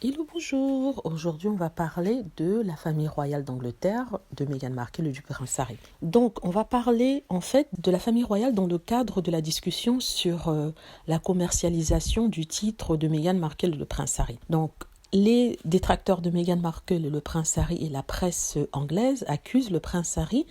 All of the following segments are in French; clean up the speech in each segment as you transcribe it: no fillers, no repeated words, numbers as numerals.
Hello, bonjour. Aujourd'hui, on va parler de la famille royale d'Angleterre, de Meghan Markle et du prince Harry. Donc, on va parler en fait de la famille royale dans le cadre de la discussion sur la commercialisation du titre de Meghan Markle et le prince Harry. Donc, les détracteurs de Meghan Markle, le prince Harry et la presse anglaise accusent le prince Harry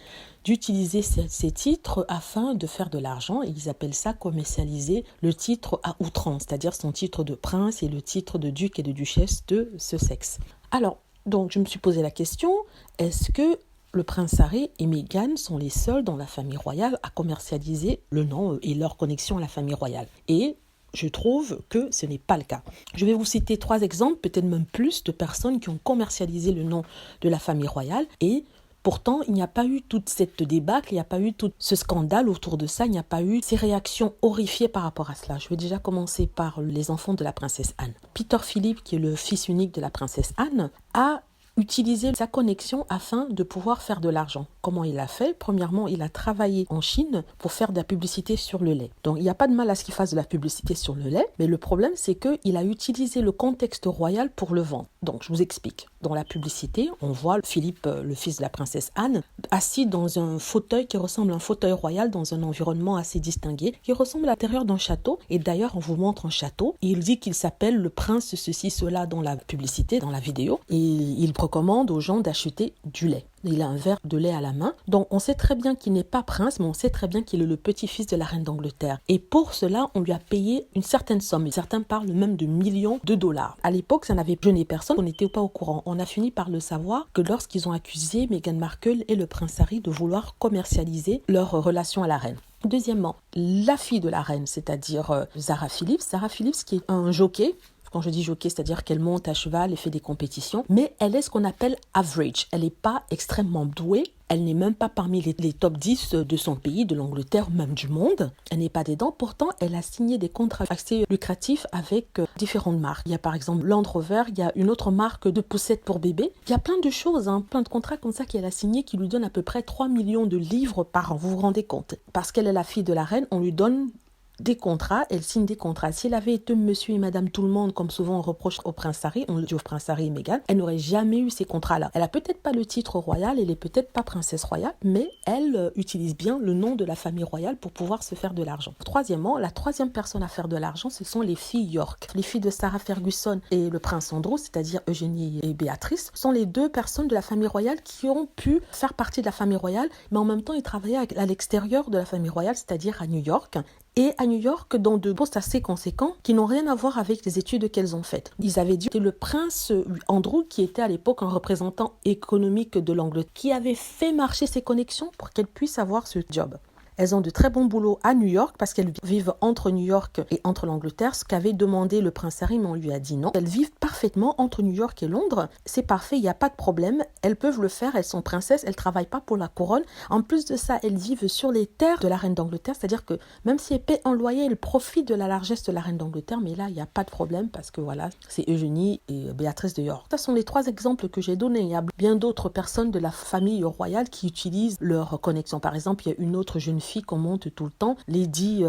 d'utiliser ces titres afin de faire de l'argent. Ils appellent ça commercialiser le titre à outrance, c'est-à-dire son titre de prince et le titre de duc et de duchesse de ce sexe. Alors, donc je me suis posé la question, est-ce que le prince Harry et Meghan sont les seuls dans la famille royale à commercialiser le nom et leur connexion à la famille royale? Et je trouve que ce n'est pas le cas. Je vais vous citer 3 exemples, peut-être même plus, de personnes qui ont commercialisé le nom de la famille royale et pourtant, il n'y a pas eu toute cette débâcle, il n'y a pas eu tout ce scandale autour de ça, il n'y a pas eu ces réactions horrifiées par rapport à cela. Je vais déjà commencer par les enfants de la princesse Anne. Peter Philippe, qui est le fils unique de la princesse Anne, a utilisé sa connexion afin de pouvoir faire de l'argent. Comment il a fait? Premièrement, il a travaillé en Chine pour faire de la publicité sur le lait. Donc, il n'y a pas de mal à ce qu'il fasse de la publicité sur le lait, mais le problème, c'est qu'il a utilisé le contexte royal pour le vendre. Donc, je vous explique. Dans la publicité, on voit Philippe, le fils de la princesse Anne, assis dans un fauteuil qui ressemble à un fauteuil royal dans un environnement assez distingué, qui ressemble à l'intérieur d'un château. Et d'ailleurs, on vous montre un château. Et il dit qu'il s'appelle le prince ceci, cela dans la publicité, dans la vidéo. Et il recommande aux gens d'acheter du lait. Il a un verre de lait à la main. Donc, on sait très bien qu'il n'est pas prince, mais on sait très bien qu'il est le petit-fils de la reine d'Angleterre. Et pour cela, on lui a payé une certaine somme. Certains parlent même de millions de dollars. À l'époque, ça n'avait gêné personne. On n'était pas au courant. On a fini par le savoir que lorsqu'ils ont accusé Meghan Markle et le prince Harry de vouloir commercialiser leur relation à la reine. Deuxièmement, la fille de la reine, c'est-à-dire Zara Phillips. Zara Phillips qui est un jockey. Quand je dis jockey, c'est-à-dire qu'elle monte à cheval et fait des compétitions. Mais elle est ce qu'on appelle average. Elle n'est pas extrêmement douée. Elle n'est même pas parmi les top 10 de son pays, de l'Angleterre, même du monde. Elle n'est pas dedans. Pourtant, elle a signé des contrats assez lucratifs avec différentes marques. Il y a par exemple Land Rover, il y a une autre marque de poussettes pour bébés. Il y a plein de choses, plein de contrats comme ça qu'elle a signés qui lui donnent à peu près 3 millions de livres par an. Vous vous rendez compte? Parce qu'elle est la fille de la reine, on lui donne des contrats, elle signe des contrats. Si elle avait été monsieur et madame tout le monde, comme souvent on reproche au prince Harry, on le dit au prince Harry et Meghan, elle n'aurait jamais eu ces contrats-là. Elle a peut-être pas le titre royal, elle est peut-être pas princesse royale, mais elle utilise bien le nom de la famille royale pour pouvoir se faire de l'argent. Troisièmement, la troisième personne à faire de l'argent, ce sont les filles York. Les filles de Sarah Ferguson et le prince Andrew, c'est-à-dire Eugénie et Béatrice, sont les 2 personnes de la famille royale qui ont pu faire partie de la famille royale, mais en même temps, ils travaillaient à l'extérieur de la famille royale, c'est-à-dire à New York. Et à New York, dans de postes assez conséquents qui n'ont rien à voir avec les études qu'elles ont faites. Ils avaient dit que le prince Andrew, qui était à l'époque un représentant économique de l'Angleterre, qui avait fait marcher ses connexions pour qu'elles puissent avoir ce job. Elles ont de très bons boulots à New York parce qu'elles vivent entre New York et entre l'Angleterre, ce qu'avait demandé le prince Harry, mais on lui a dit non. Elles vivent parfaitement entre New York et Londres. C'est parfait, il n'y a pas de problème. Elles peuvent le faire, elles sont princesses, elles ne travaillent pas pour la couronne. En plus de ça, elles vivent sur les terres de la reine d'Angleterre, c'est-à-dire que même si elles paient un loyer, elles profitent de la largesse de la reine d'Angleterre, mais là, il n'y a pas de problème parce que voilà, c'est Eugénie et Béatrice de York. Ce sont les 3 exemples que j'ai donnés. Il y a bien d'autres personnes de la famille royale qui utilisent leur connexion. Par exemple, il y a une autre jeune fille qu'on monte tout le temps, Lady,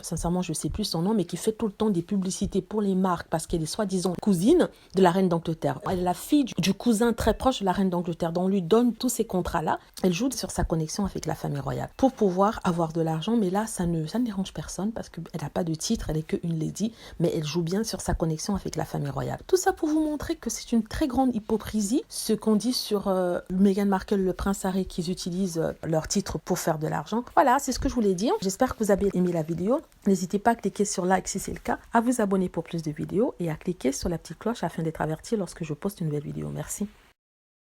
sincèrement je ne sais plus son nom, mais qui fait tout le temps des publicités pour les marques parce qu'elle est soi-disant cousine de la reine d'Angleterre. Elle est la fille du cousin très proche de la reine d'Angleterre, dont on lui donne tous ces contrats-là. Elle joue sur sa connexion avec la famille royale pour pouvoir avoir de l'argent, mais là ça ne dérange personne parce qu'elle n'a pas de titre, elle est qu'une lady, mais elle joue bien sur sa connexion avec la famille royale. Tout ça pour vous montrer que c'est une très grande hypocrisie ce qu'on dit sur Meghan Markle, le prince Harry, qu'ils utilisent leur titre pour faire de l'argent. Voilà, c'est ce que je voulais dire. J'espère que vous avez aimé la vidéo. N'hésitez pas à cliquer sur like si c'est le cas, à vous abonner pour plus de vidéos et à cliquer sur la petite cloche afin d'être averti lorsque je poste une nouvelle vidéo. Merci.